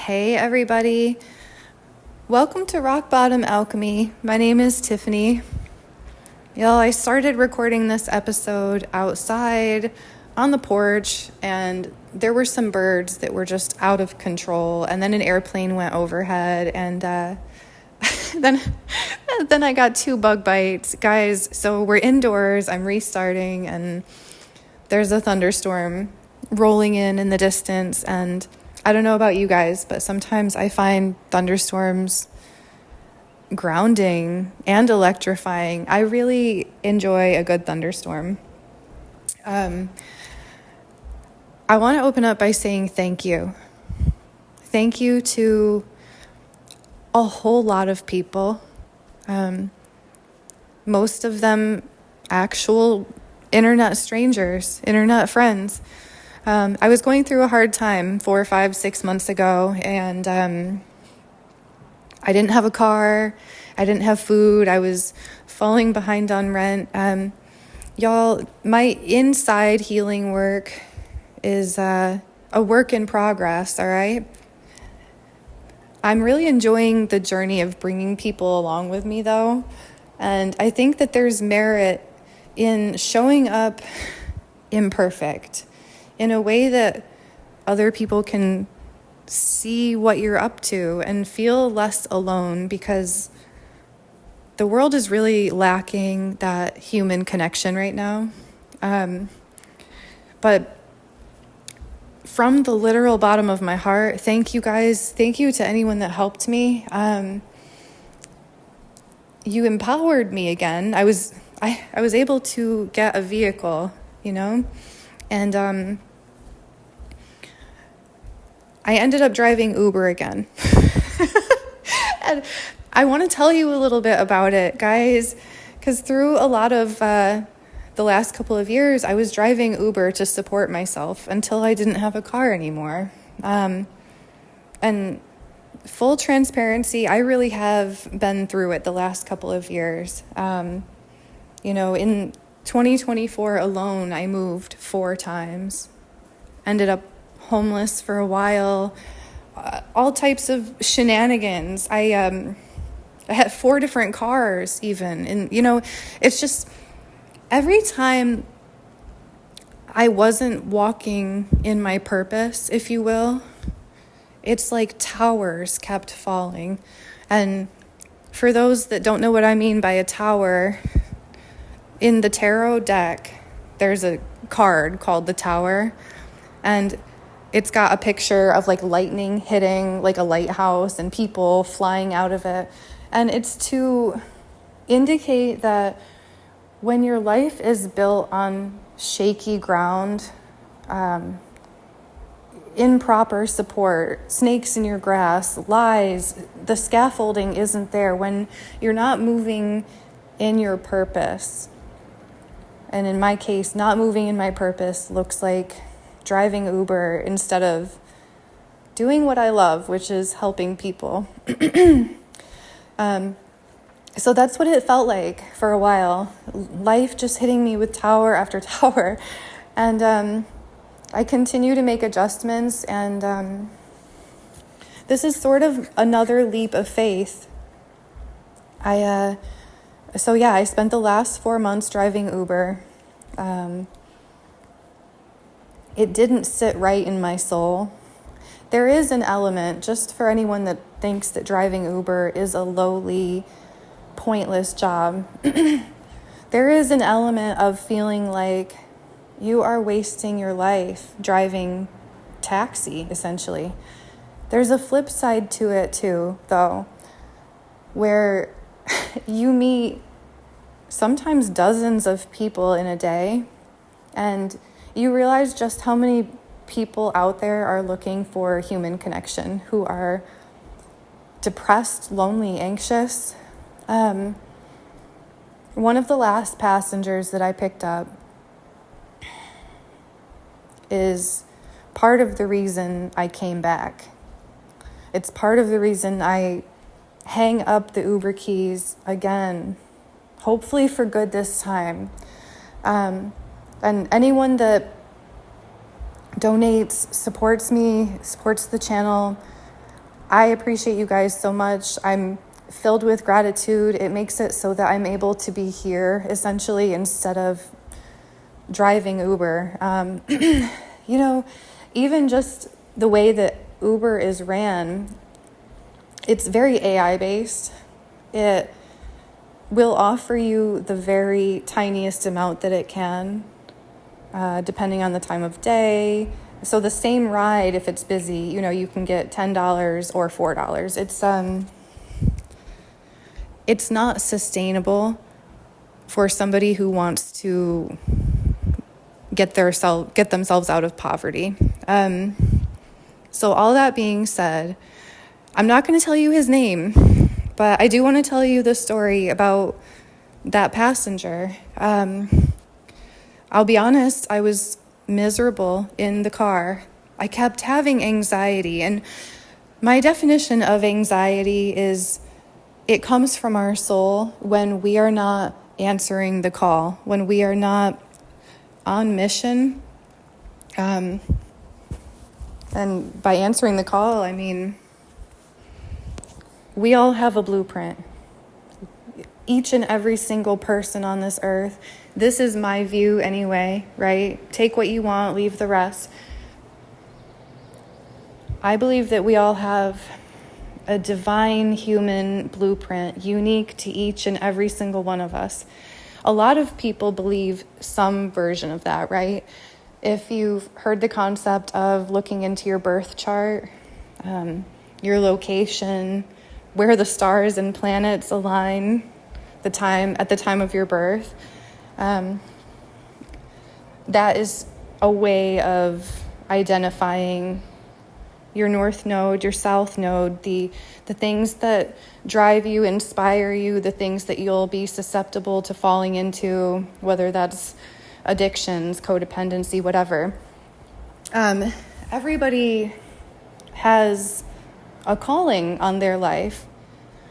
Hey everybody, welcome to Rock Bottom Alchemy. My name is Tiffany. Y'all, I started recording this episode outside on the porch, and there were some birds that were just out of control, and then an airplane went overhead, and then I got 2 bug bites. Guys, so we're indoors, I'm restarting, and there's a thunderstorm rolling in the distance, and I don't know about you guys, but sometimes I find thunderstorms grounding and electrifying. I really enjoy a good thunderstorm. I want to open up by saying thank you. Thank you to a whole lot of people. Most of them actual internet strangers, internet friends. I was going through a hard time 4, 5, 6 months ago, and I didn't have a car, I didn't have food, I was falling behind on rent. Y'all, my inside healing work is a work in progress, all right? I'm really enjoying the journey of bringing people along with me, though, and I think that there's merit in showing up imperfect in a way that other people can see what you're up to and feel less alone, because the world is really lacking that human connection right now. But from the literal bottom of my heart, thank you guys. Thank you to anyone that helped me. You empowered me again. I was able to get a vehicle, and I ended up driving Uber again. And I want to tell you a little bit about it, guys, because through a lot of the last couple of years, I was driving Uber to support myself until I didn't have a car anymore. And full transparency, I really have been through it the last couple of years. In 2024 alone, I moved 4 times, ended up homeless for a while, all types of shenanigans. I had 4 different cars even, and it's just every time I wasn't walking in my purpose, if you will, it's like towers kept falling. And for those that don't know what I mean by a tower, in the tarot deck there's a card called the Tower, and it's got a picture of like lightning hitting like a lighthouse and people flying out of it. And it's to indicate that when your life is built on shaky ground, improper support, snakes in your grass, lies, the scaffolding isn't there, when you're not moving in your purpose. And in my case, not moving in my purpose looks like driving Uber instead of doing what I love, which is helping people. So that's what it felt like for a while. Life just hitting me with tower after tower. And I continue to make adjustments, and this is sort of another leap of faith. I spent the last 4 months driving Uber. It didn't sit right in my soul. There is an element, just for anyone that thinks that driving Uber is a lowly, pointless job, there is an element of feeling like you are wasting your life driving taxi, essentially. There's a flip side to it too, though, where you meet sometimes dozens of people in a day, and you realize just how many people out there are looking for human connection, who are depressed, lonely, anxious. One of the last passengers that I picked up is part of the reason I came back. It's part of the reason I hang up the Uber keys again, hopefully for good this time. And anyone that donates, supports me, supports the channel, I appreciate you guys so much. I'm filled with gratitude. It makes it so that I'm able to be here, essentially, instead of driving Uber. Even just the way that Uber is ran, it's very AI-based. It will offer you the very tiniest amount that it can, depending on the time of day. So the same ride, if it's busy, you can get $10 or $4. It's not sustainable for somebody who wants to get themselves out of poverty. So all that being said, I'm not going to tell you his name, but I do want to tell you the story about that passenger. I'll be honest, I was miserable in the car. I kept having anxiety, and my definition of anxiety is it comes from our soul when we are not answering the call, when we are not on mission. And by answering the call, I mean, we all have a blueprint. Each and every single person on this earth. This is my view anyway, right? Take what you want, leave the rest. I believe that we all have a divine human blueprint, unique to each and every single one of us. A lot of people believe some version of that, right? If you've heard the concept of looking into your birth chart, your location, where the stars and planets align, at the time of your birth, that is a way of identifying your north node, your south node, the things that drive you, inspire you, the things that you'll be susceptible to falling into, whether that's addictions, codependency, whatever. Everybody has a calling on their life,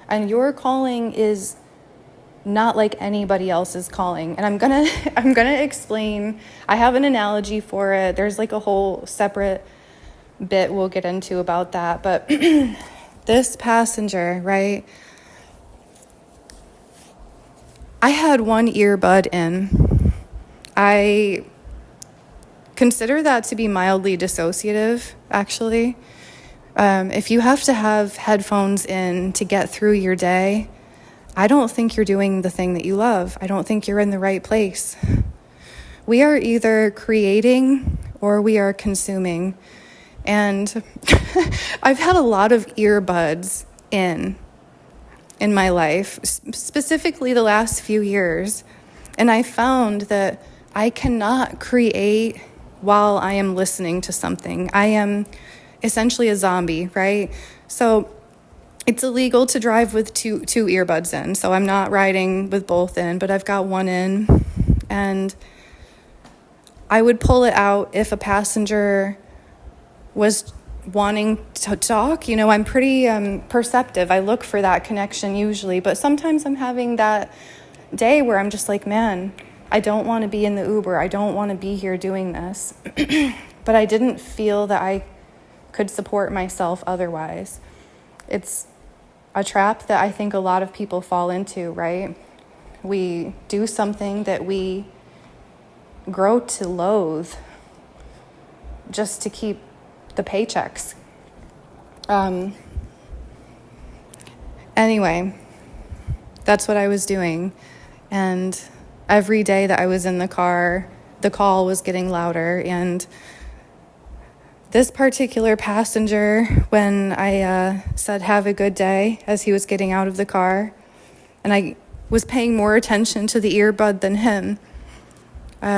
and your calling is not like anybody else's calling. And I'm gonna explain. I have an analogy for it. There's like a whole separate bit we'll get into about that. But this passenger, right? I had one earbud in. I consider that to be mildly dissociative, actually. If you have to have headphones in to get through your day, I don't think you're doing the thing that you love. I don't think you're in the right place. We are either creating or we are consuming. And I've had a lot of earbuds in my life, specifically the last few years. And I found that I cannot create while I am listening to something. I am essentially a zombie, right? So it's illegal to drive with two earbuds in. So I'm not riding with both in, but I've got one in. And I would pull it out if a passenger was wanting to talk. I'm pretty perceptive. I look for that connection usually, but sometimes I'm having that day where I'm just like, man, I don't want to be in the Uber. I don't want to be here doing this. But I didn't feel that I could support myself otherwise. It's a trap that I think a lot of people fall into, right? We do something that we grow to loathe just to keep the paychecks. Anyway, that's what I was doing. And every day that I was in the car, the call was getting louder. And this particular passenger, when I said, have a good day, as he was getting out of the car, and I was paying more attention to the earbud than him,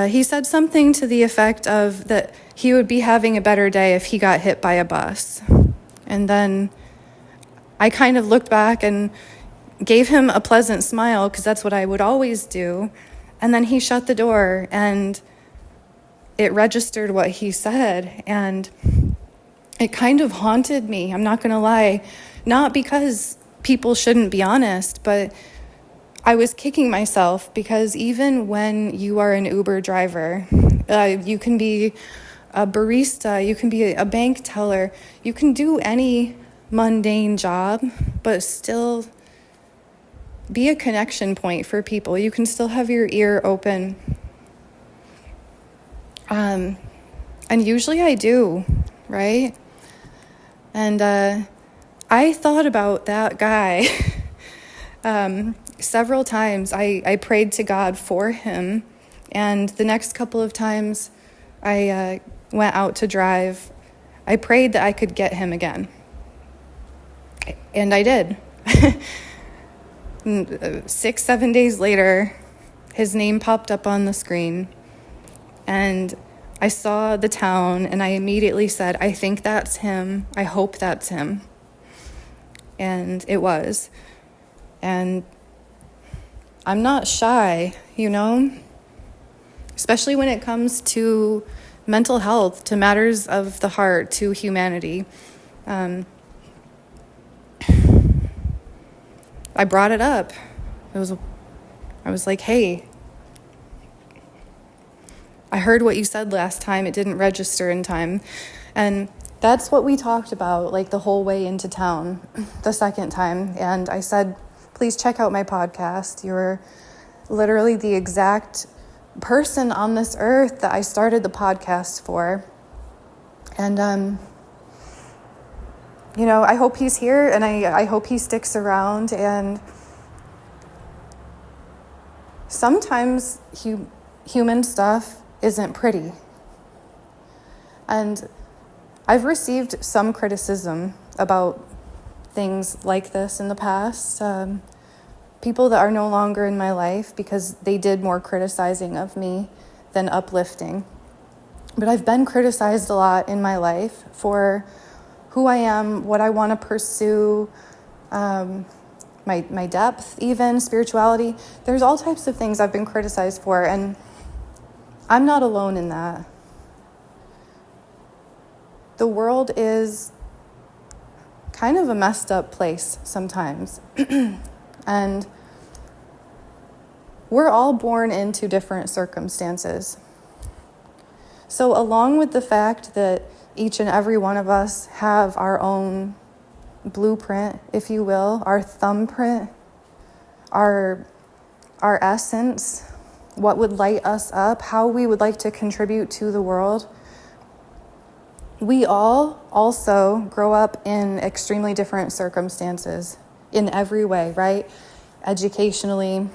he said something to the effect of that he would be having a better day if he got hit by a bus. And then I kind of looked back and gave him a pleasant smile, because that's what I would always do. And then he shut the door, and it registered what he said, and it kind of haunted me. I'm not going to lie. Not because people shouldn't be honest, but I was kicking myself, because even when you are an Uber driver, you can be a barista, you can be a bank teller, you can do any mundane job, but still be a connection point for people. You can still have your ear open. And usually I do, right? And I thought about that guy several times. I prayed to God for him. And the next couple of times I went out to drive, I prayed that I could get him again. And I did. 6-7 days later, his name popped up on the screen. And I saw the town, and I immediately said, I think that's him. I hope that's him. And it was. And I'm not shy, especially when it comes to mental health, to matters of the heart, to humanity. I brought it up. I was like, hey, I heard what you said last time. It didn't register in time. And that's what we talked about, like the whole way into town, the second time. And I said, please check out my podcast. You're literally the exact person on this earth that I started the podcast for. And, I hope he's here, and I hope he sticks around. And sometimes human stuff isn't pretty. And I've received some criticism about things like this in the past. People that are no longer in my life because they did more criticizing of me than uplifting. But I've been criticized a lot in my life for who I am, what I want to pursue, my depth, even spirituality. There's all types of things I've been criticized for, and I'm not alone in that. The world is kind of a messed up place sometimes. And we're all born into different circumstances. So along with the fact that each and every one of us have our own blueprint, if you will, our thumbprint, our essence, what would light us up, how we would like to contribute to the world, we all also grow up in extremely different circumstances in every way, right? Educationally,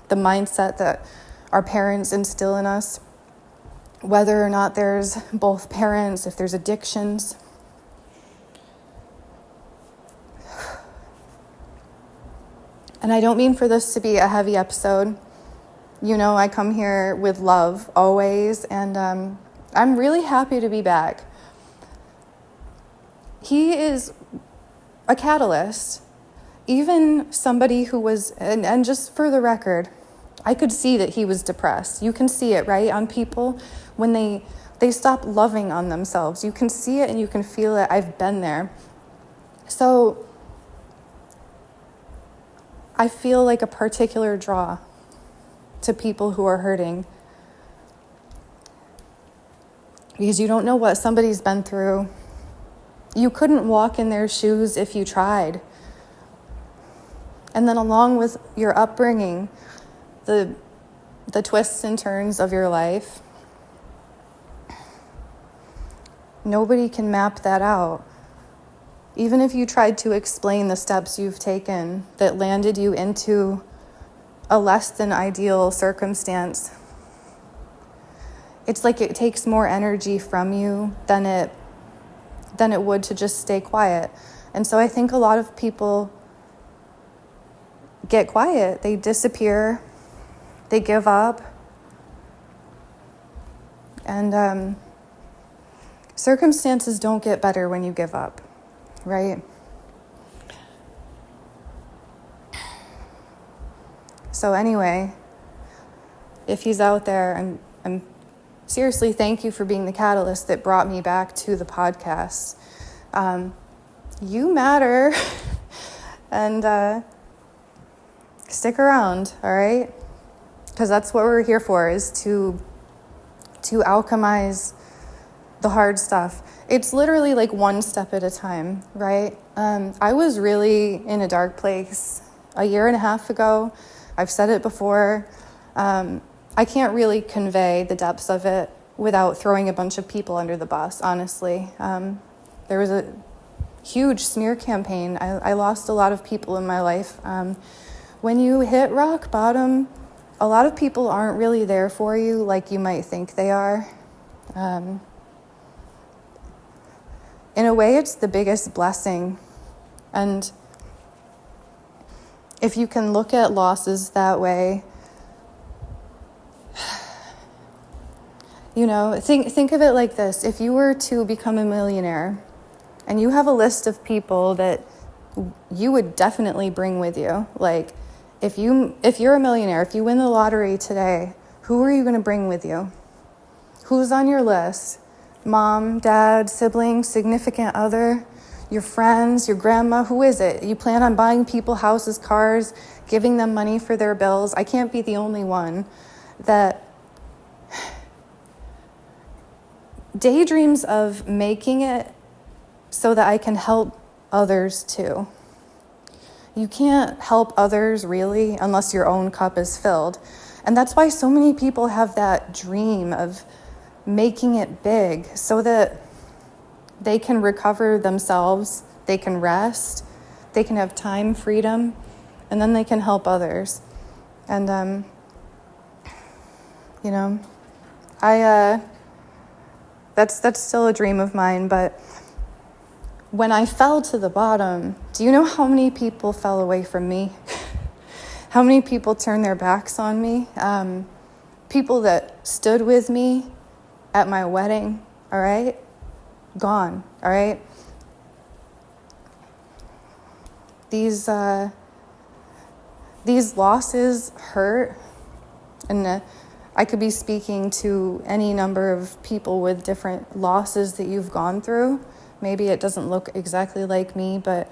the mindset that our parents instill in us, whether or not there's both parents, if there's addictions. And I don't mean for this to be a heavy episode. I come here with love always, and I'm really happy to be back. He is a catalyst. Even somebody who was, and just for the record, I could see that he was depressed. You can see it, right, on people when they stop loving on themselves. You can see it and you can feel it. I've been there. So I feel like a particular draw to people who are hurting, because you don't know what somebody's been through. You couldn't walk in their shoes if you tried. And then along with your upbringing, the twists and turns of your life, nobody can map that out. Even if you tried to explain the steps you've taken that landed you into a less than ideal circumstance, it's like it takes more energy from you than it would to just stay quiet. And so I think a lot of people get quiet. They disappear. They give up. And circumstances don't get better when you give up, right? So anyway, if he's out there, I'm seriously, thank you for being the catalyst that brought me back to the podcast. You matter. And stick around, all right? Because that's what we're here for, is to alchemize the hard stuff. it's literally like one step at a time, right? I was really in a dark place a year and a half ago. I've said it before. I can't really convey the depths of it without throwing a bunch of people under the bus, honestly. There was a huge smear campaign. I lost a lot of people in my life. When you hit rock bottom, a lot of people aren't really there for you like you might think they are. In a way, it's the biggest blessing. And if you can look at losses that way, think of it like this. If you were to become a millionaire and you have a list of people that you would definitely bring with you, like if you're a millionaire, if you win the lottery today, who are you going to bring with you? Who's on your list? Mom, dad, siblings, significant other, your friends, your grandma, who is it? You plan on buying people houses, cars, giving them money for their bills. I can't be the only one that daydreams of making it so that I can help others too. You can't help others really unless your own cup is filled. And that's why so many people have that dream of making it big so that they can recover themselves, they can rest, they can have time, freedom, and then they can help others. And, that's still a dream of mine, but when I fell to the bottom, do you know how many people fell away from me? How many people turned their backs on me? People that stood with me at my wedding, all right? Gone, all right? These losses hurt, and I could be speaking to any number of people with different losses that you've gone through. Maybe it doesn't look exactly like me, but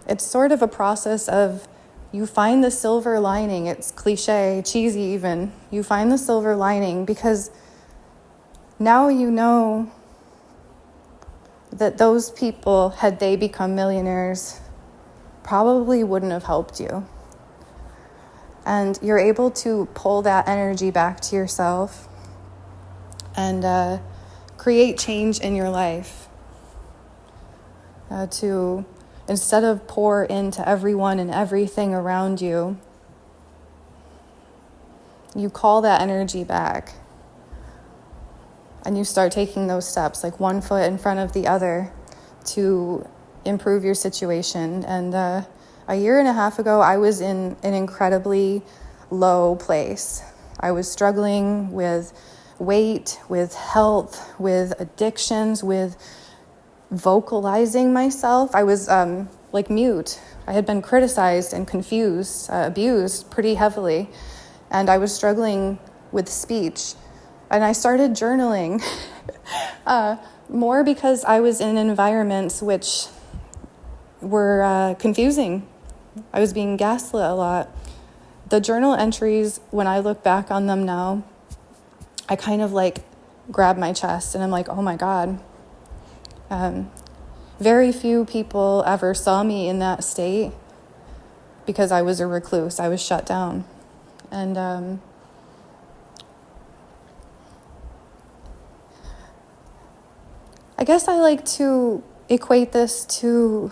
it's sort of a process of you find the silver lining. It's cliche, cheesy even. You find the silver lining because now you know that those people, had they become millionaires, probably wouldn't have helped you. And you're able to pull that energy back to yourself and create change in your life. To instead of pour into everyone and everything around you, you call that energy back. And you start taking those steps, like one foot in front of the other, to improve your situation. And a year and a half ago, I was in an incredibly low place. I was struggling with weight, with health, with addictions, with vocalizing myself. I was mute. I had been criticized and confused, abused pretty heavily. And I was struggling with speech. And I started journaling more because I was in environments which were confusing. I was being gaslit a lot. The journal entries, when I look back on them now, I kind of grab my chest and I'm like, oh my God. Very few people ever saw me in that state because I was a recluse. I was shut down. And I guess I like to equate this to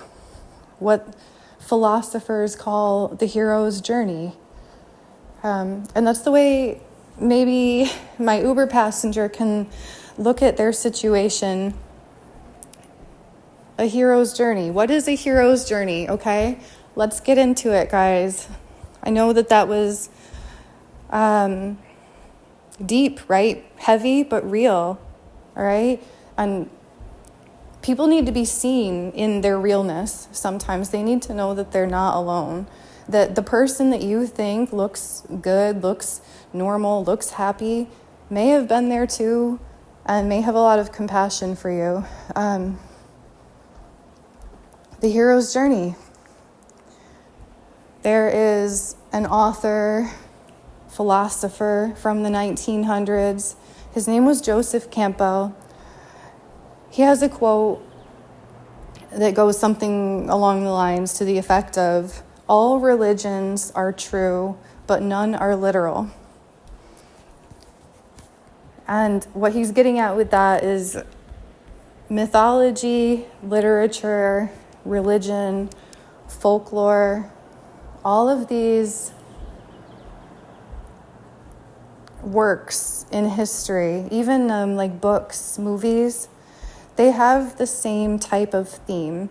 what philosophers call the hero's journey. And that's the way maybe my Uber passenger can look at their situation. A hero's journey. What is a hero's journey? Okay, let's get into it, guys. I know that was deep, right? Heavy, but real. All right? And people need to be seen in their realness. Sometimes they need to know that they're not alone. That the person that you think looks good, looks normal, looks happy, may have been there too, and may have a lot of compassion for you. The hero's journey. There is an author, philosopher from the 1900s. His name was Joseph Campbell. He has a quote that goes something along the lines to the effect of, all religions are true, but none are literal. And what he's getting at with that is mythology, literature, religion, folklore, all of these works in history, even like books, movies, they have the same type of theme.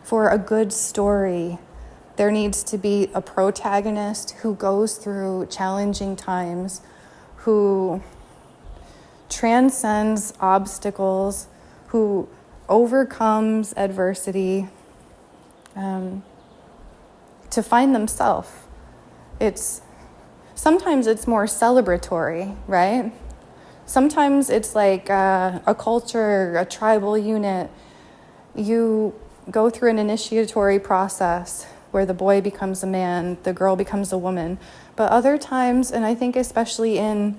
For a good story, there needs to be a protagonist who goes through challenging times, who transcends obstacles, who overcomes adversity to find themselves. Sometimes it's more celebratory, right? Sometimes it's like a culture, a tribal unit. You go through an initiatory process where the boy becomes a man, the girl becomes a woman. But other times, and I think especially in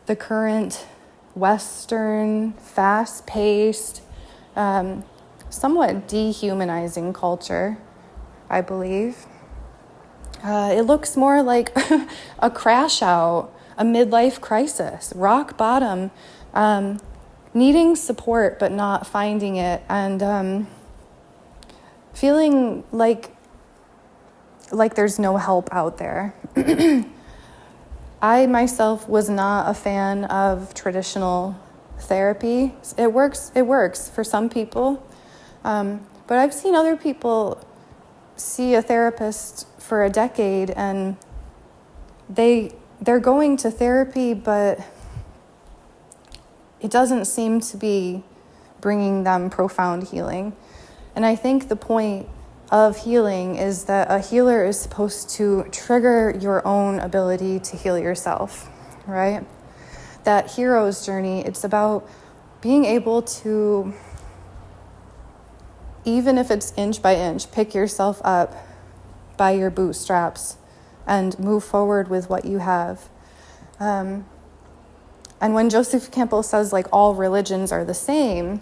the current Western, fast-paced, somewhat dehumanizing culture, I believe, it looks more like a crash out, a midlife crisis, rock bottom, needing support but not finding it, and feeling like there's no help out there. I myself was not a fan of traditional therapy. It works for some people, but I've seen other people see a therapist for a decade and they're going to therapy, but it doesn't seem to be bringing them profound healing. And I think the point of healing is that a healer is supposed to trigger your own ability to heal yourself, right? That hero's journey, it's about being able to, even if it's inch by inch, pick yourself up by your bootstraps and move forward with what you have. And when Joseph Campbell says, like, all religions are the same,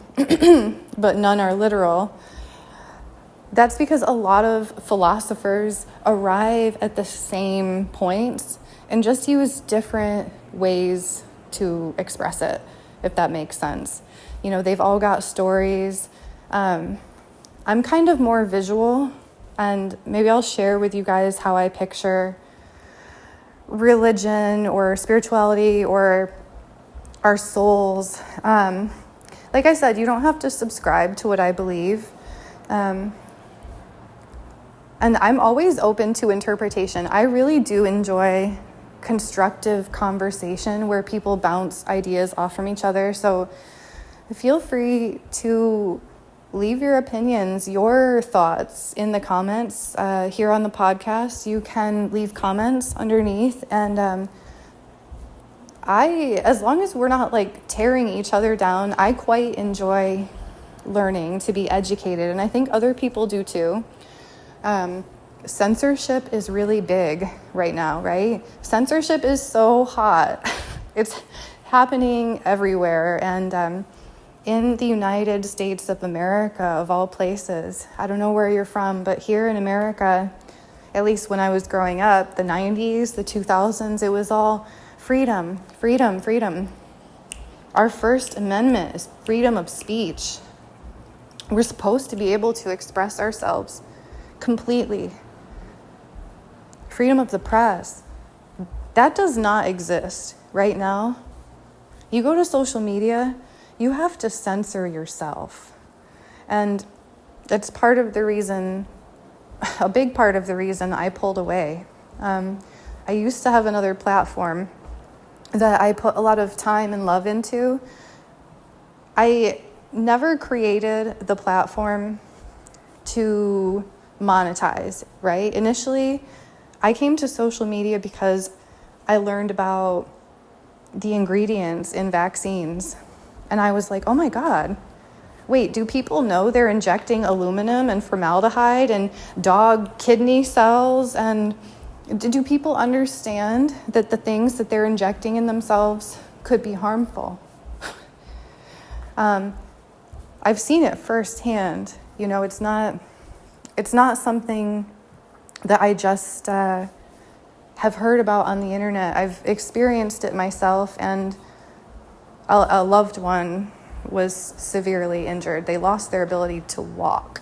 but none are literal, that's because a lot of philosophers arrive at the same points and just use different ways to express it, if that makes sense. You know, they've all got stories. I'm kind of more visual, and maybe I'll share with you guys how I picture religion or spirituality or our souls. Like I said, you don't have to subscribe to what I believe. And I'm always open to interpretation. I really do enjoy constructive conversation where people bounce ideas off from each other. So feel free to leave your opinions, your thoughts in the comments here on the podcast. You can leave comments underneath. And as long as we're not like tearing each other down, I quite enjoy learning to be educated. And I think other people do too. Censorship is really big right now, right? Censorship is so hot. It's happening everywhere. And in the United States of America, of all places, I don't know where you're from, but here in America, at least when I was growing up, the 90s, the 2000s, it was all freedom, freedom, freedom. Our First Amendment is freedom of speech. We're supposed to be able to express ourselves completely. Freedom of the press. That does not exist right now. You go to social media, you have to censor yourself. And that's part of the reason, a big part of the reason I pulled away. I used to have another platform that I put a lot of time and love into. I never created the platform to monetize, right? Initially, I came to social media because I learned about the ingredients in vaccines. And I was like, oh my God, wait, do people know they're injecting aluminum and formaldehyde and dog kidney cells? And do people understand that the things that they're injecting in themselves could be harmful? I've seen it firsthand. It's not something that I just have heard about on the internet. I've experienced it myself, and a loved one was severely injured. They lost their ability to walk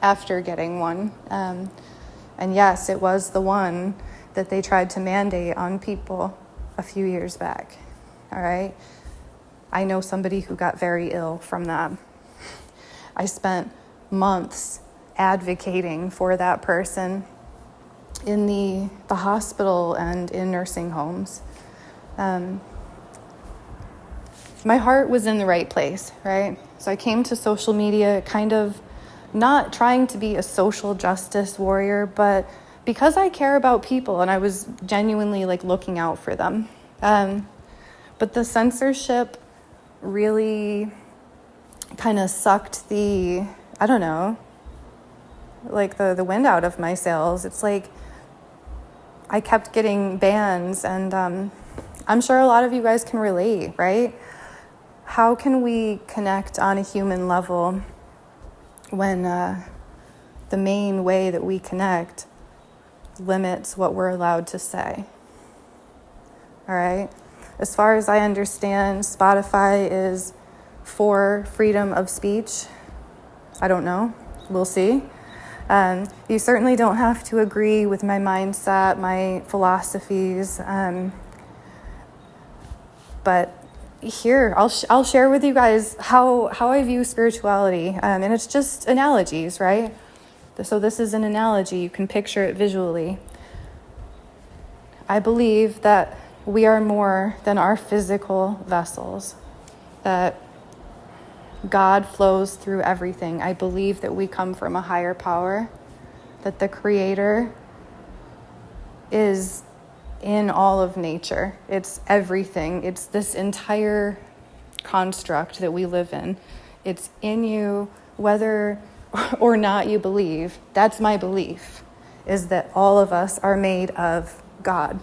after getting one. And yes, it was the one that they tried to mandate on people a few years back. All right? I know somebody who got very ill from that. I spent months advocating for that person in the hospital and in nursing homes. My heart was in the right place, right? So I came to social media kind of not trying to be a social justice warrior, but because I care about people and I was genuinely looking out for them. But the censorship really kind of sucked the wind out of my sails. It's like I kept getting bans, and I'm sure a lot of you guys can relate, right? How can we connect on a human level when the main way that we connect limits what we're allowed to say? All right? As far as I understand, Spotify is for freedom of speech. I don't know. We'll see. You certainly don't have to agree with my mindset, my philosophies. But here, I'll share with you guys how I view spirituality. And it's just analogies, right? So this is an analogy. You can picture it visually. I believe that we are more than our physical vessels, that God flows through everything. I believe that we come from a higher power, that the Creator is in all of nature. It's everything. It's this entire construct that we live in. It's in you, whether or not you believe. That's my belief, is that all of us are made of God.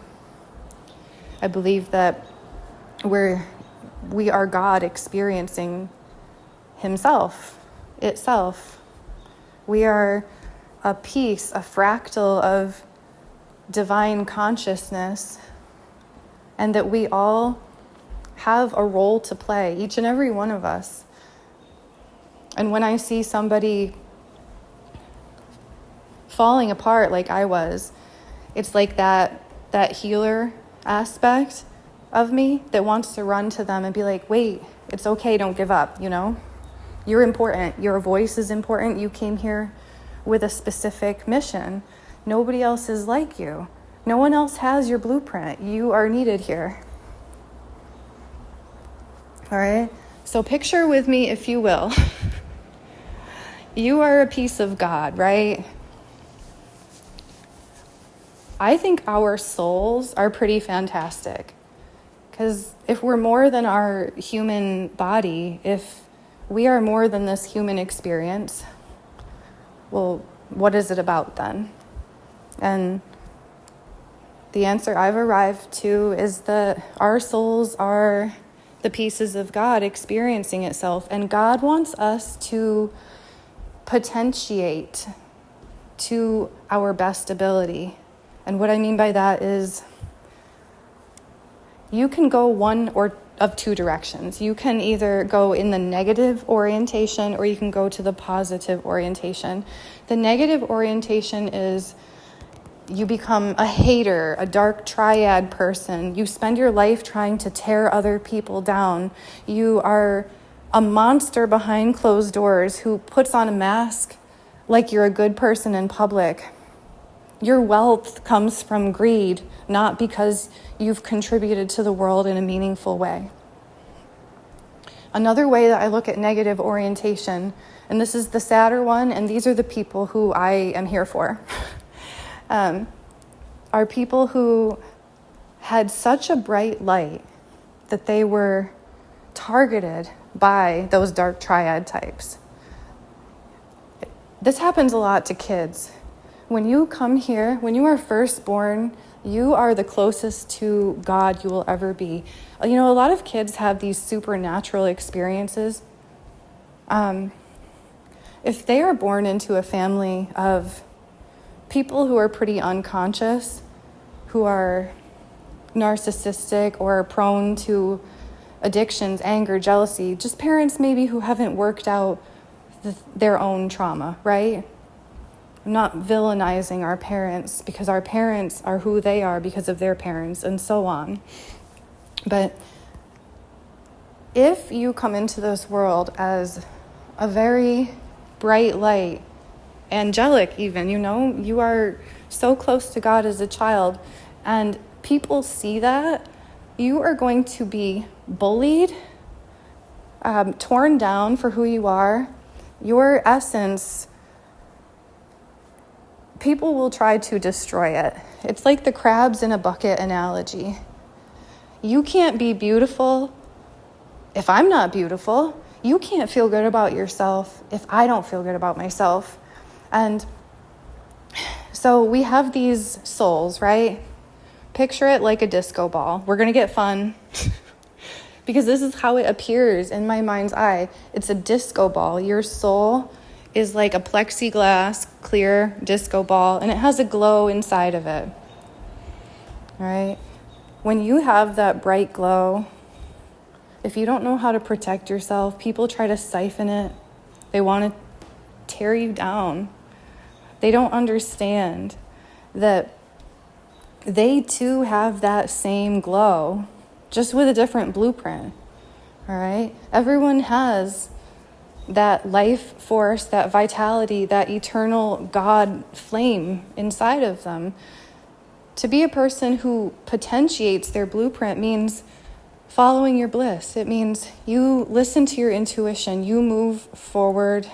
I believe that we are God experiencing Himself, itself. We are a piece, a fractal of divine consciousness, and that we all have a role to play, each and every one of us. And when I see somebody falling apart like I was, it's like that healer aspect of me that wants to run to them and be like, wait, it's okay, don't give up, You're important. Your voice is important. You came here with a specific mission. Nobody else is like you. No one else has your blueprint. You are needed here. All right? So picture with me, if you will. You are a piece of God, right? I think our souls are pretty fantastic. Because if we're more than our human body, if we are more than this human experience, well, what is it about then? And the answer I've arrived to is that our souls are the pieces of God experiencing itself, and God wants us to potentiate to our best ability. And what I mean by that is you can go one or of two directions. You can either go in the negative orientation or you can go to the positive orientation. The negative orientation is you become a hater, a dark triad person. You spend your life trying to tear other people down. You are a monster behind closed doors who puts on a mask like you're a good person in public. Your wealth comes from greed, not because you've contributed to the world in a meaningful way. Another way that I look at negative orientation, and this is the sadder one, and these are the people who I am here for, are people who had such a bright light that they were targeted by those dark triad types. This happens a lot to kids. When you come here, when you are first born, You are the closest to God you will ever be. You know, a lot of kids have these supernatural experiences. If they are born into a family of people who are pretty unconscious, who are narcissistic or prone to addictions, anger, jealousy, just parents maybe who haven't worked out their own trauma, right? I'm not villainizing our parents, because our parents are who they are because of their parents and so on. But if you come into this world as a very bright light, angelic even, you know, you are so close to God as a child, and people see that, you are going to be bullied, torn down for who you are. Your essence, people will try to destroy it. It's like the crabs in a bucket analogy. You can't be beautiful if I'm not beautiful. You can't feel good about yourself if I don't feel good about myself. And so we have these souls, right? Picture it like a disco ball. We're going to get fun because this is how it appears in my mind's eye. It's a disco ball. Your soul is like a plexiglass, clear disco ball, and it has a glow inside of it. All right? When you have that bright glow, if you don't know how to protect yourself, people try to siphon it. They want to tear you down. They don't understand that they too have that same glow, just with a different blueprint. All right? Everyone has that life force, that vitality, that eternal God flame inside of them. To be a person who potentiates their blueprint means following your bliss. It means you listen to your intuition, you move forward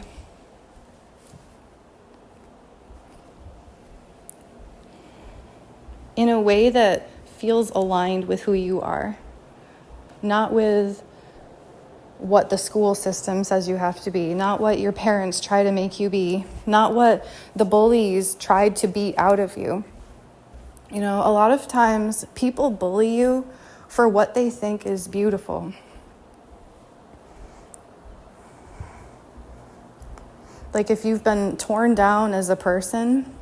in a way that feels aligned with who you are, not with what the school system says you have to be, not what your parents try to make you be, not what the bullies tried to beat out of you. You know, a lot of times people bully you for what they think is beautiful. Like if you've been torn down as a person,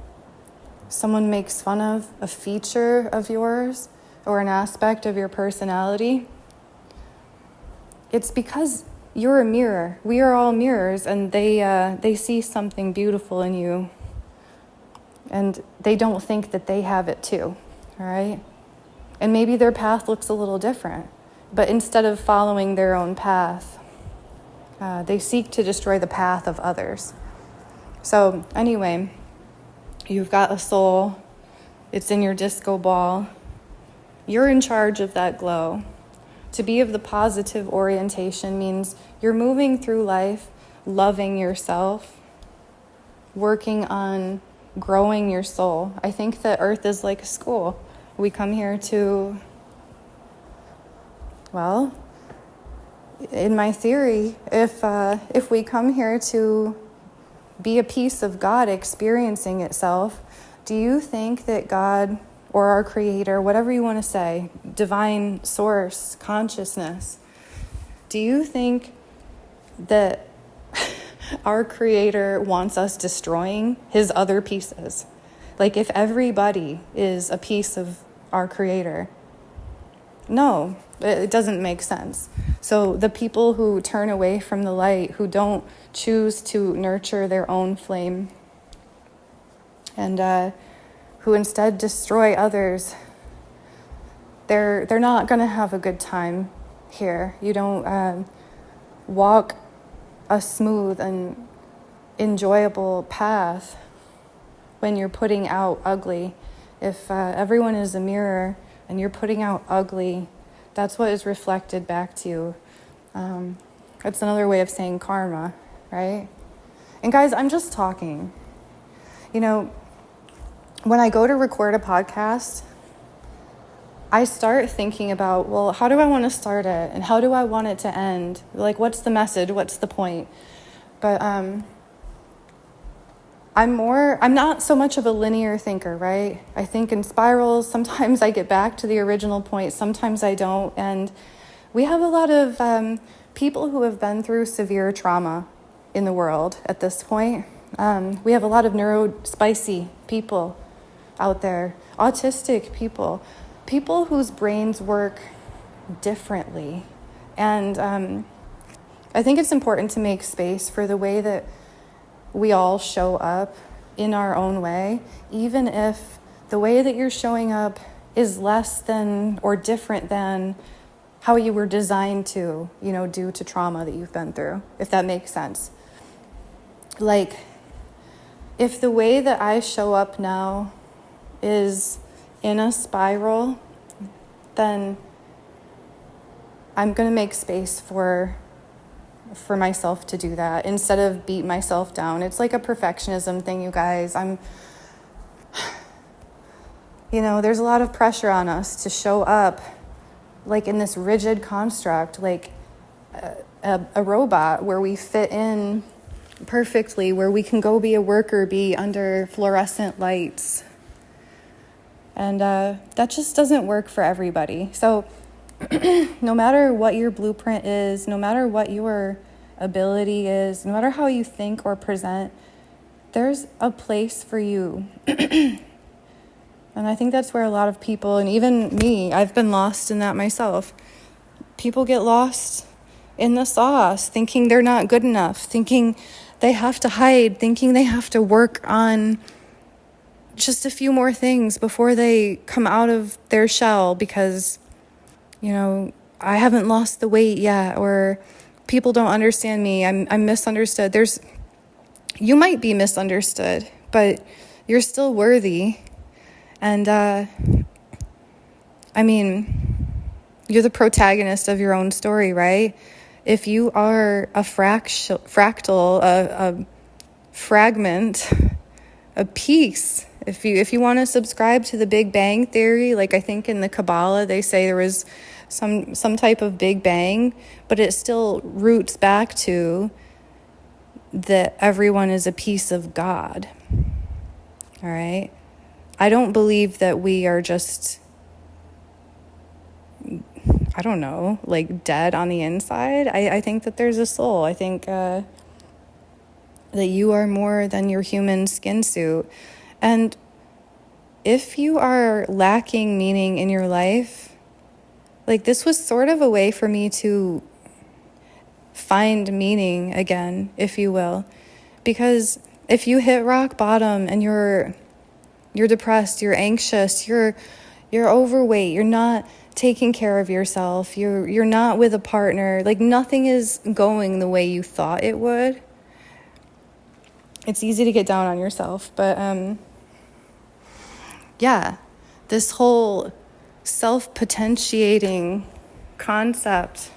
someone makes fun of a feature of yours or an aspect of your personality, it's because you're a mirror. We are all mirrors, and they see something beautiful in you, and they don't think that they have it too, all right? And maybe their path looks a little different, but instead of following their own path, they seek to destroy the path of others. So anyway, you've got a soul. It's in your disco ball. You're in charge of that glow. To be of the positive orientation means you're moving through life, loving yourself, working on growing your soul. I think that Earth is like a school. We come here to, well, in my theory, if we come here to be a piece of God experiencing itself, do you think that God or our Creator, whatever you want to say, divine source, consciousness, do you think that our Creator wants us destroying His other pieces? Like if everybody is a piece of our Creator? No, it doesn't make sense. So the people who turn away from the light, who don't choose to nurture their own flame, and who instead destroy others, they're not going to have a good time here. You don't walk a smooth and enjoyable path when you're putting out ugly. If everyone is a mirror and you're putting out ugly, that's what is reflected back to you. That's another way of saying karma, right? And guys, I'm just talking. You know, when I go to record a podcast, I start thinking about, well, how do I want to start it? And how do I want it to end? Like, what's the message? What's the point? But I'm not so much of a linear thinker, right? I think in spirals. Sometimes I get back to the original point, sometimes I don't. And we have a lot of people who have been through severe trauma in the world at this point. We have a lot of neurospicy people out there, autistic people, people whose brains work differently. And I think it's important to make space for the way that we all show up in our own way, even if the way that you're showing up is less than or different than how you were designed to, due to trauma that you've been through, if that makes sense. Like, if the way that I show up now is in a spiral, then I'm going to make space for myself to do that instead of beat myself down. It's like a perfectionism thing, you guys. There's a lot of pressure on us to show up like in this rigid construct, like a robot where we fit in perfectly, where we can go be a worker bee under fluorescent lights. And that just doesn't work for everybody. So no matter what your blueprint is, no matter what your ability is, no matter how you think or present, there's a place for you. And I think that's where a lot of people, and even me, I've been lost in that myself. People get lost in the sauce, thinking they're not good enough, thinking they have to hide, thinking they have to work on just a few more things before they come out of their shell because I haven't lost the weight yet, or people don't understand me. I'm misunderstood. You might be misunderstood, but you're still worthy. And, you're the protagonist of your own story, right? If you are a fractal, a fragment, a piece, if you want to subscribe to the Big Bang Theory, like I think in the Kabbalah, they say there was some type of Big Bang, but it still roots back to that everyone is a piece of God. All right? I don't believe that we are just, like dead on the inside. I think that there's a soul. I think that you are more than your human skin suit. And if you are lacking meaning in your life, like this was sort of a way for me to find meaning again, if you will. Because if you hit rock bottom and you're depressed, you're anxious, you're overweight, you're not taking care of yourself, you're not with a partner, like nothing is going the way you thought it would. It's easy to get down on yourself, but this whole self-potentiating concept,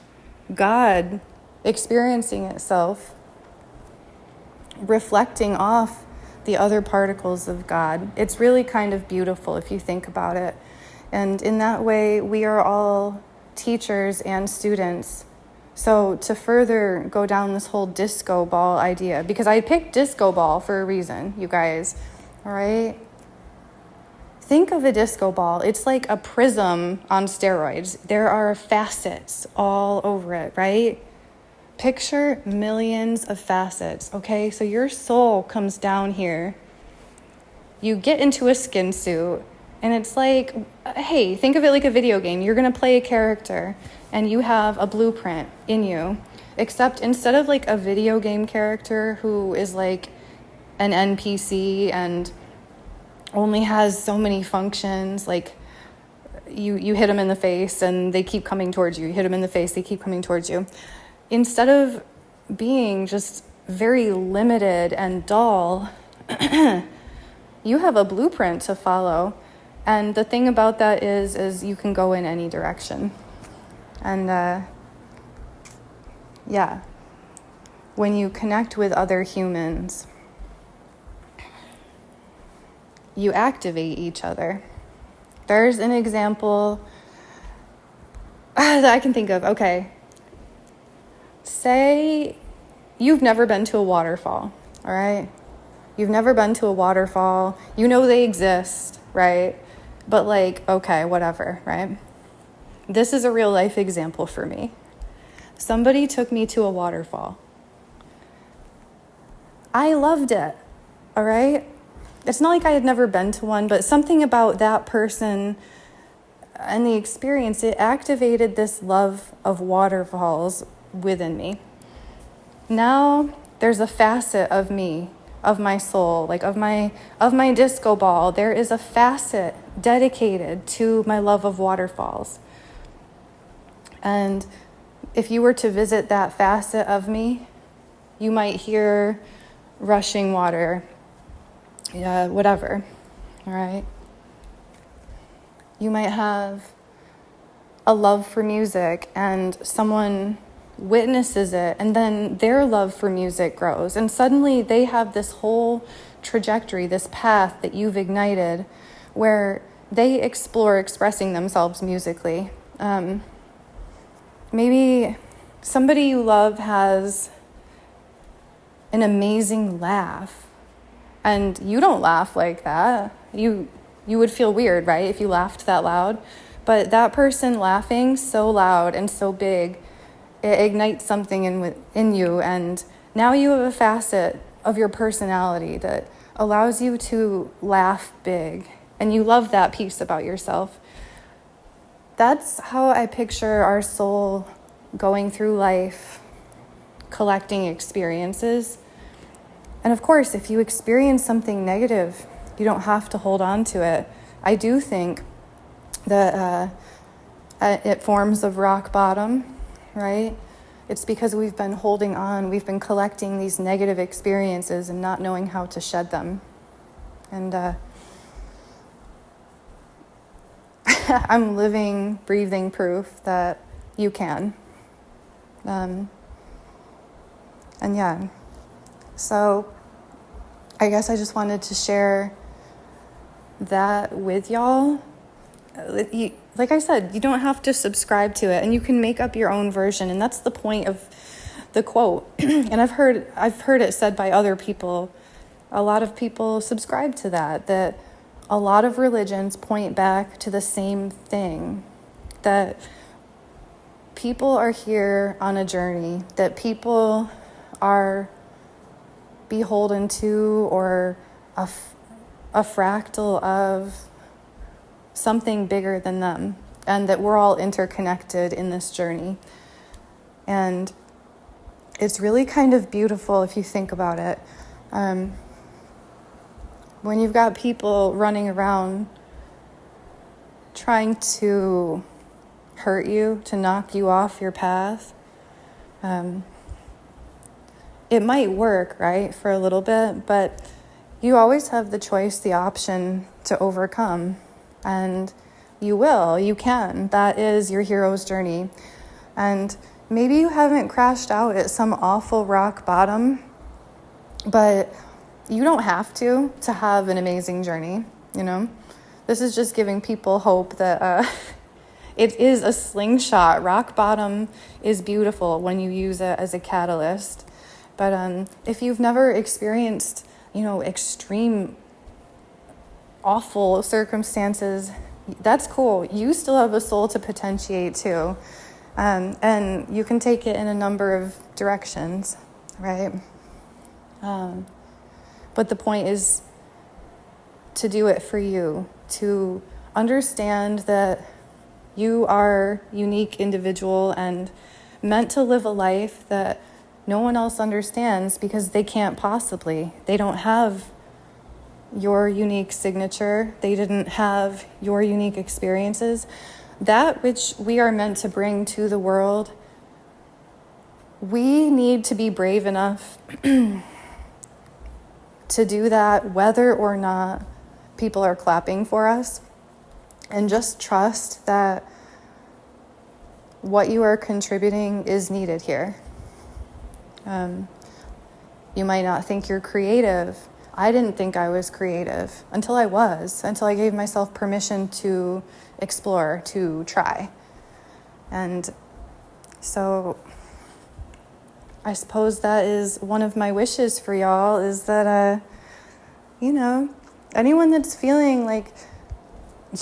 God experiencing itself, reflecting off the other particles of God. It's really kind of beautiful if you think about it. And in that way, we are all teachers and students. So to further go down this whole disco ball idea, because I picked disco ball for a reason, you guys, all right? Think of a disco ball. It's like a prism on steroids. There are facets all over it, right? Picture millions of facets, okay? So your soul comes down here. You get into a skin suit, and it's like, hey, think of it like a video game. You're going to play a character, and you have a blueprint in you. Except instead of like a video game character who is like an NPC and only has so many functions, like you hit them in the face and they keep coming towards you. You hit them in the face, they keep coming towards you. Instead of being just very limited and dull, you have a blueprint to follow. And the thing about that is you can go in any direction. And when you connect with other humans, you activate each other. There's an example that I can think of. Okay. Say you've never been to a waterfall, all right? You've never been to a waterfall. You know they exist, right? But like, okay, whatever, right? This is a real life example for me. Somebody took me to a waterfall. I loved it, all right? It's not like I had never been to one, but something about that person and the experience, it activated this love of waterfalls within me. Now there's a facet of me, of my soul, like of my disco ball. There is a facet dedicated to my love of waterfalls. And if you were to visit that facet of me, you might hear rushing water, whatever, all right? You might have a love for music and someone witnesses it, and then their love for music grows, and suddenly they have this whole trajectory, this path that you've ignited where they explore expressing themselves musically. Maybe somebody you love has an amazing laugh, and you don't laugh like that. You would feel weird, right, if you laughed that loud. But that person laughing so loud and so big, it ignites something in you, and now you have a facet of your personality that allows you to laugh big, and you love that piece about yourself. That's how I picture our soul going through life, collecting experiences. And of course, if you experience something negative, you don't have to hold on to it. I do think that it forms of rock bottom, right? It's because we've been holding on, we've been collecting these negative experiences and not knowing how to shed them. And I'm living, breathing proof that you can. And yeah, so I guess I just wanted to share that with y'all. Like I said, you don't have to subscribe to it, and you can make up your own version, and that's the point of the quote. And I've heard it said by other people. A lot of people subscribe to that a lot of religions point back to the same thing, that people are here on a journey, that people are beholden to or a fractal of something bigger than them, and that we're all interconnected in this journey. And it's really kind of beautiful if you think about it. When you've got people running around trying to hurt you, to knock you off your path, it might work, right, for a little bit, but you always have the choice, the option to overcome. And you will, you can. That is your hero's journey. And maybe you haven't crashed out at some awful rock bottom, but you don't have to have an amazing journey, you know? This is just giving people hope that it is a slingshot. Rock bottom is beautiful when you use it as a catalyst. But if you've never experienced, extreme, awful circumstances, that's cool. You still have a soul to potentiate too. And you can take it in a number of directions, right? But the point is to do it for you, to understand that you are a unique individual and meant to live a life that no one else understands because they can't possibly. They don't have your unique signature. They didn't have your unique experiences. That which we are meant to bring to the world, we need to be brave enough to do that whether or not people are clapping for us, and just trust that what you are contributing is needed here. You might not think you're creative. I didn't think I was creative until I gave myself permission to explore, to try. And so I suppose that is one of my wishes for y'all, is that anyone that's feeling like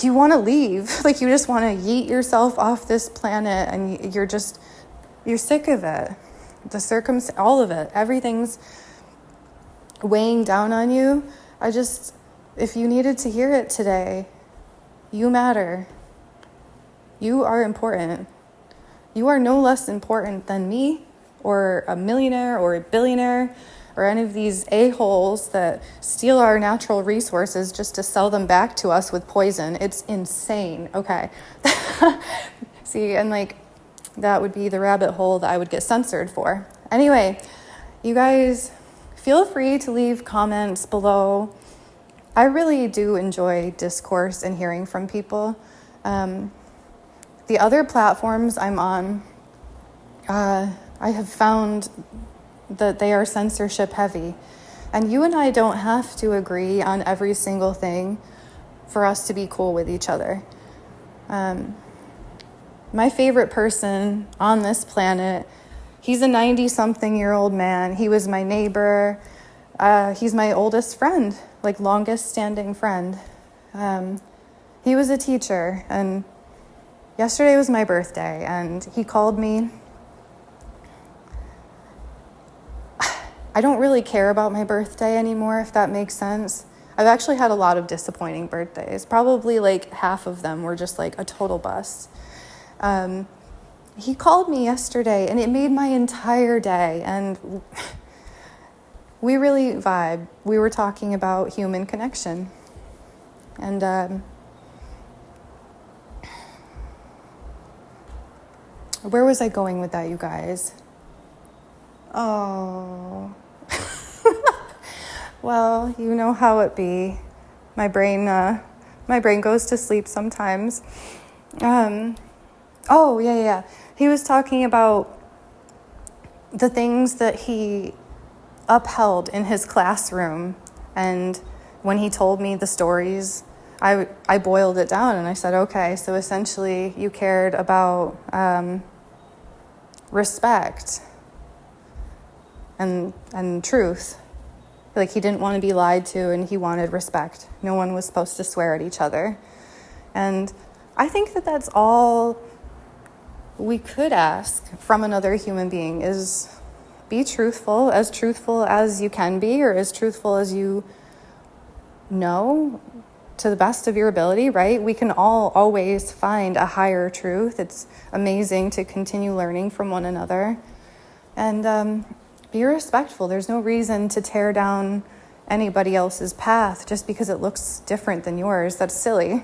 you want to leave, like you just want to yeet yourself off this planet and you're sick of it. All of it, everything's weighing down on you. If you needed to hear it today, you matter. You are important. You are no less important than me or a millionaire or a billionaire or any of these a-holes that steal our natural resources just to sell them back to us with poison. It's insane. Okay. See, and that would be the rabbit hole that I would get censored for. Anyway, you guys feel free to leave comments below. I really do enjoy discourse and hearing from people. The other platforms I'm on, I have found that they are censorship heavy. And you and I don't have to agree on every single thing for us to be cool with each other. My favorite person on this planet, he's a 90-something-year-old man. He was my neighbor. He's my oldest friend, longest standing friend. He was a teacher, and yesterday was my birthday, and he called me. I don't really care about my birthday anymore, if that makes sense. I've actually had a lot of disappointing birthdays. Probably half of them were just a total bust. He called me yesterday, and it made my entire day, and we really vibed. We were talking about human connection. And where was I going with that, you guys? Oh. Well, you know how it be. My brain goes to sleep sometimes. Yeah. He was talking about the things that he upheld in his classroom, and when he told me the stories, I boiled it down and I said, okay, so essentially you cared about respect and truth. He didn't want to be lied to, and he wanted respect. No one was supposed to swear at each other. And I think that that's all we could ask from another human being is be truthful as you can be, or as truthful as you know to the best of your ability, right? We can all always find a higher truth. It's amazing to continue learning from one another. And be respectful. There's no reason to tear down anybody else's path just because it looks different than yours. That's silly.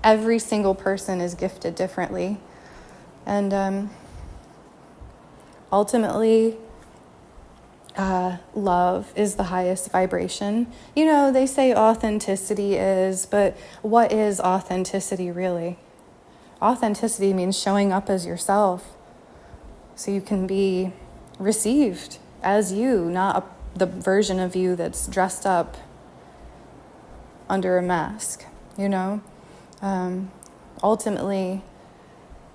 Every single person is gifted differently. And ultimately, love is the highest vibration. They say authenticity is, but what is authenticity really? Authenticity means showing up as yourself so you can be received as you, not the version of you that's dressed up under a mask, Ultimately,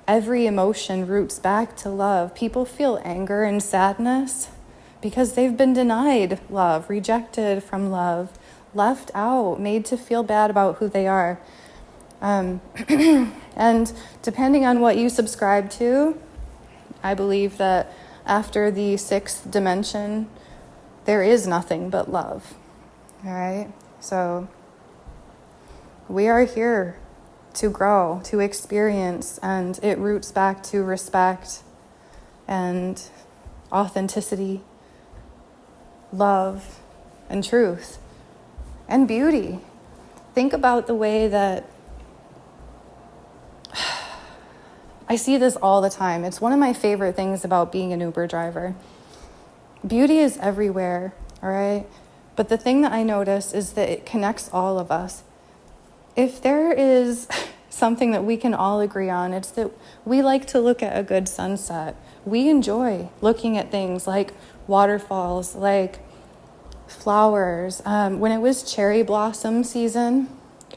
every emotion roots back to love. People feel anger and sadness because they've been denied love, rejected from love, left out, made to feel bad about who they are. And depending on what you subscribe to, I believe that after the 6th dimension, there is nothing but love. All right? So we are here to grow, to experience, and it roots back to respect and authenticity, love, and truth, and beauty. Think about the way that I see this all the time. It's one of my favorite things about being an Uber driver. Beauty is everywhere, all right? But the thing that I notice is that it connects all of us. If there is something that we can all agree on, it's that we like to look at a good sunset. We enjoy looking at things like waterfalls, like flowers. When it was cherry blossom season,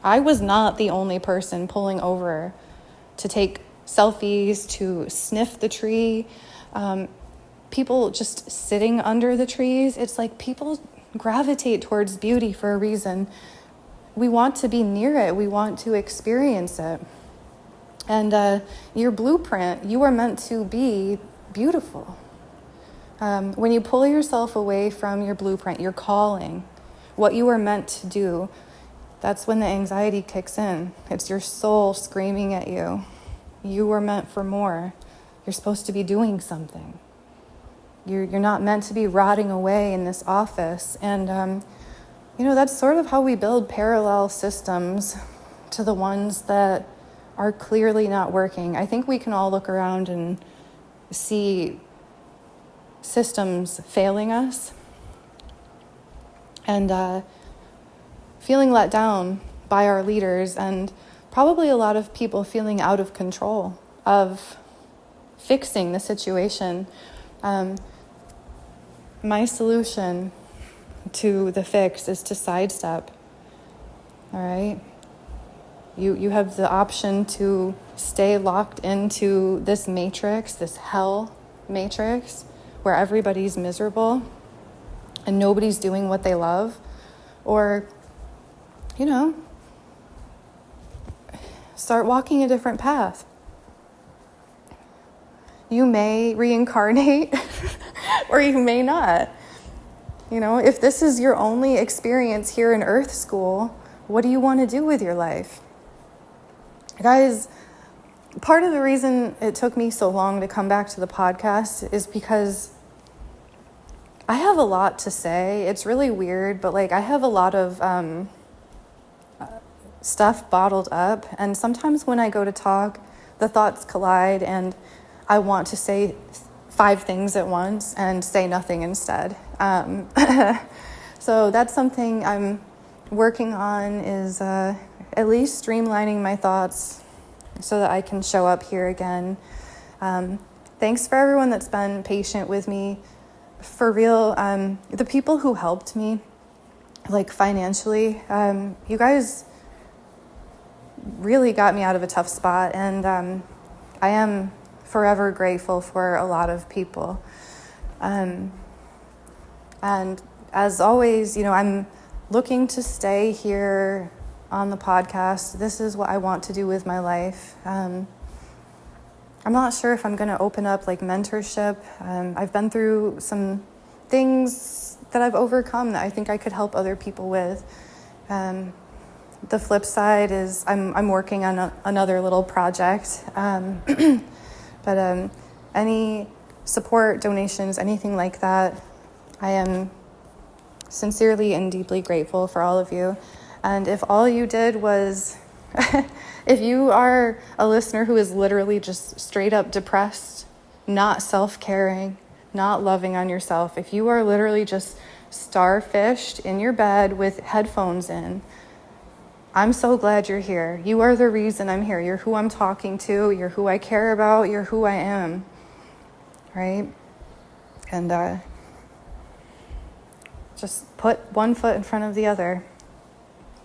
I was not the only person pulling over to take selfies, to sniff the tree. People just sitting under the trees. It's like people gravitate towards beauty for a reason. We want to be near it. We want to experience it. And your blueprint, you are meant to be beautiful. When you pull yourself away from your blueprint, your calling, what you are meant to do, that's when the anxiety kicks in. It's your soul screaming at you. You were meant for more. You're supposed to be doing something. You're not meant to be rotting away in this office. And, that's sort of how we build parallel systems to the ones that are clearly not working. I think we can all look around and see systems failing us and feeling let down by our leaders, and probably a lot of people feeling out of control of fixing the situation. My solution to the fix is to sidestep. All right? You have the option to stay locked into this matrix, this hell matrix, where everybody's miserable and nobody's doing what they love. Or, start walking a different path. You may reincarnate or you may not. If this is your only experience here in Earth School, what do you want to do with your life? Guys, part of the reason it took me so long to come back to the podcast is because I have a lot to say. It's really weird, but I have a lot of stuff bottled up, and sometimes when I go to talk, the thoughts collide and I want to say 5 things at once and say nothing instead. So that's something I'm working on, is at least streamlining my thoughts so that I can show up here again. Thanks for everyone that's been patient with me. For real, the people who helped me, financially, you guys really got me out of a tough spot, and I am forever grateful for a lot of people. And as always, I'm looking to stay here on the podcast. This is what I want to do with my life. I'm not sure if I'm going to open up mentorship. I've been through some things that I've overcome that I think I could help other people with. The flip side is I'm working on another little project. But any support, donations, anything like that, I am sincerely and deeply grateful for all of you. And if all you did was, if you are a listener who is literally just straight up depressed, not self-caring, not loving on yourself, if you are literally just starfished in your bed with headphones in, I'm so glad you're here. You are the reason I'm here. You're who I'm talking to. You're who I care about. You're who I am. Right? And just put one foot in front of the other.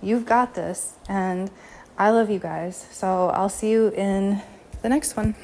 You've got this. And I love you guys. So I'll see you in the next one.